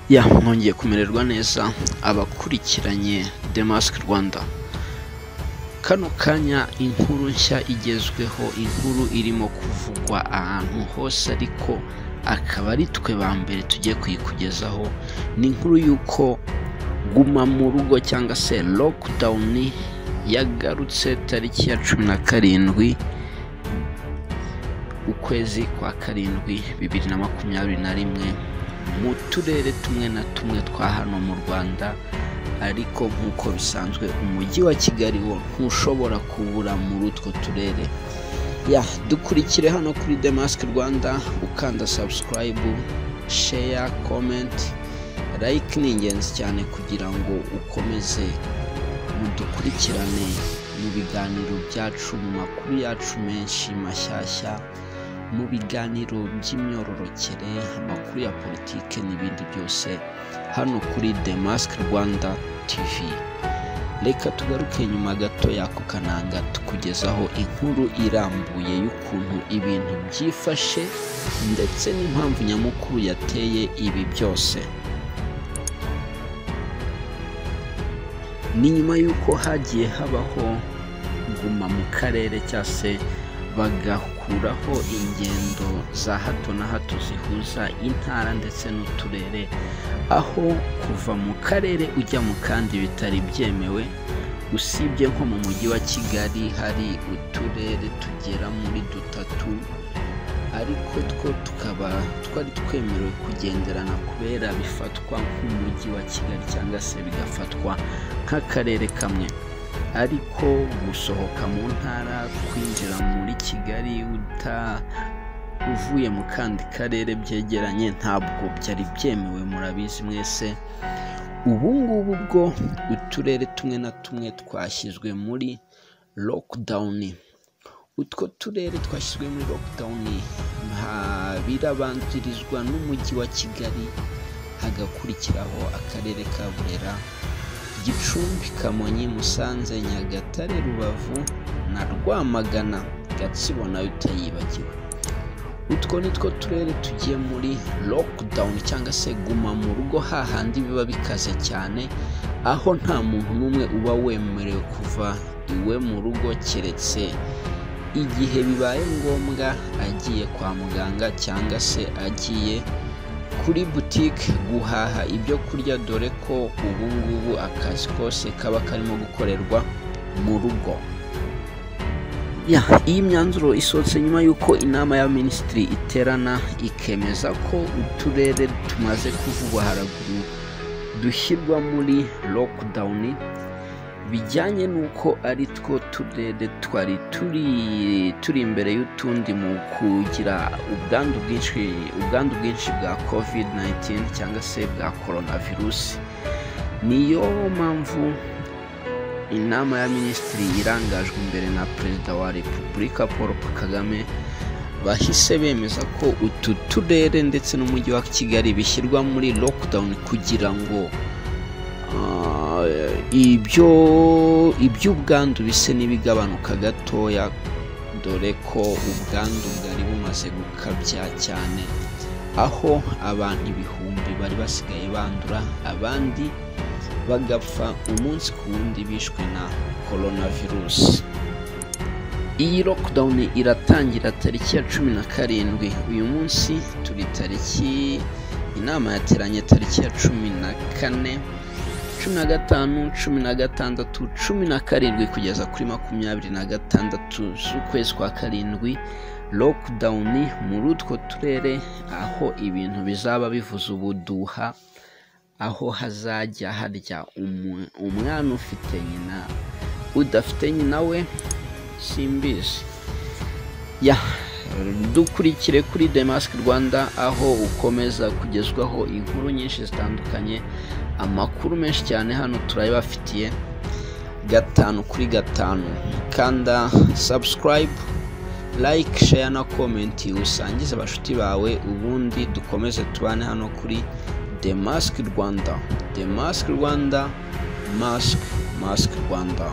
mwongeye kumererwa neza abakurikiranye The Mask Rwanda. Kano kanya inkuru nshya igezweho, inkuru irimo kuvugwa ahantu hose ariko akaba ari twe ba mbere tugiye kuyikugezaho. Ni inkuru y'uko guma mu rugo cyangwa se lockdown yagarutse tariki ya 17 ukwezi kwa karindwi 2021 mu turere tumwe na tumwe twa hano mu Rwanda, ariko nk'uko bisanzwe umujyi wa Kigali wo ntushobora kubura muri utwo turere. Dukurikire hano kuri The Mask Rwanda, ukanda subscribe, share, comment, like ni ingenzi cyane kugira ngo ukomeze mudukurikirane mu biganiro byacu, mu makuru yacu menshi mashyashya, mu biganiro by'imyororokere, amakuru ya politike n'ibindi byose hano kuri The Mask Rwanda TV. Reka tugaruke nyuma gato y'ako kananga tukugezaho inkuru irambuye y'ukuntu ibintu byifashe ndetse n'impamvu nyamukuru yateye ibi byose. Ni nyuma y'uko hagiye habaho guma mu karere cyase bagakuraho ingendo za hato na hato zihuza intara ndetse n'uturere, aho kuva mu karere ujya mu kandi bitari byemewe, usibye nko mu mujyi wa Kigali hari uturere tugera muri 3 ariko two tukaba twari twemerewe kugenderana kubera bifatwa nk'umujyi wa Kigali cyangwa se bigafatwa nk'akarere kamwe. Ariko gusohoka mu ntara, kwinjira muri Kigali uvuye mu kandi karere byegeranye ntabwo byari byemewe, murabizi mwese. Ubu ngubu bwo uturere tumwe na tumwe twashyizwe muri lockdown. Utwo turere twashyizwe muri lockdown birabanzirizwa n'umujyi wa Kigali, hagakurikiraho akarere ka Burera, Gicumbi, Kamonyi, Musanze, Nyagatare, Rubavu na Rwamagana, Gatsibo nayo utayibagiwe. Utwo nitwo turere tugiye muri lockdown cyangwa se guma mu rugo, hahandi biba bikaze cyane, aho nta muntu n'umwe uba wemerewe kuva iwe mu rugo keretse igihe bibaye ngombwa agiye kwa muganga cyangwa se agiye kuri boutique guhaha ibyo kurya, dore ko ubu ngubu akazi kose kaba karimo gukorerwa mu rugo. Iyi myanzuro isohotse nyuma y'uko inama ya minisitiri iterana ikemeza ko uturere tumaze kuvugwa haraguru dushyirwa muri lockdown, bijyanye n'uko ari two turere twari turi imbere y'utundi mu kugira ubwandu bwinshi bwa COVID-19 cyangwa se bwa coronavirus. Niyo mpamvu inama ya minisitiri irangajwe imbere na Perezida wa Repubulika Paul Kagame bahise bemeza ko utu turere ndetse n'umujyi wa Kigali bishyirwa muri lockdown kugira ngo iby'ubwandu bise n'ibigabanuka gatoya, dore ko ubwandu bwari bumaze gukabya cyane, aho abantu ibihumbi bari basigaye bandura, abandi bagapfa umunsi ku wundi bishwe na coronavirus. Iyi lockdown iratangira tariki ya 17. Uyu munsi turi tariki, inama yateranye tariki ya 14, 15, 16, 17 kugeza kuri 26 z'ukwezi kwa karindwi. Lockdown muri utwo turere, aho ibintu bizaba bivuza ubuduha, aho hazajya harya umwana ufite nyina, udafite nyina we simbizi. Dukurikire kuri The Mask Rwanda, aho ukomeza kugezwaho inkuru nyinshi zitandukanye, amakuru menshi cyane hano turabafitiye 5 kuri 5. Kanda subscribe, like, share na comment, usangize abashuti bawe, ubundi dukomeze tubane hano kuri The Mask Rwanda. The Mask Rwanda, Mask Rwanda.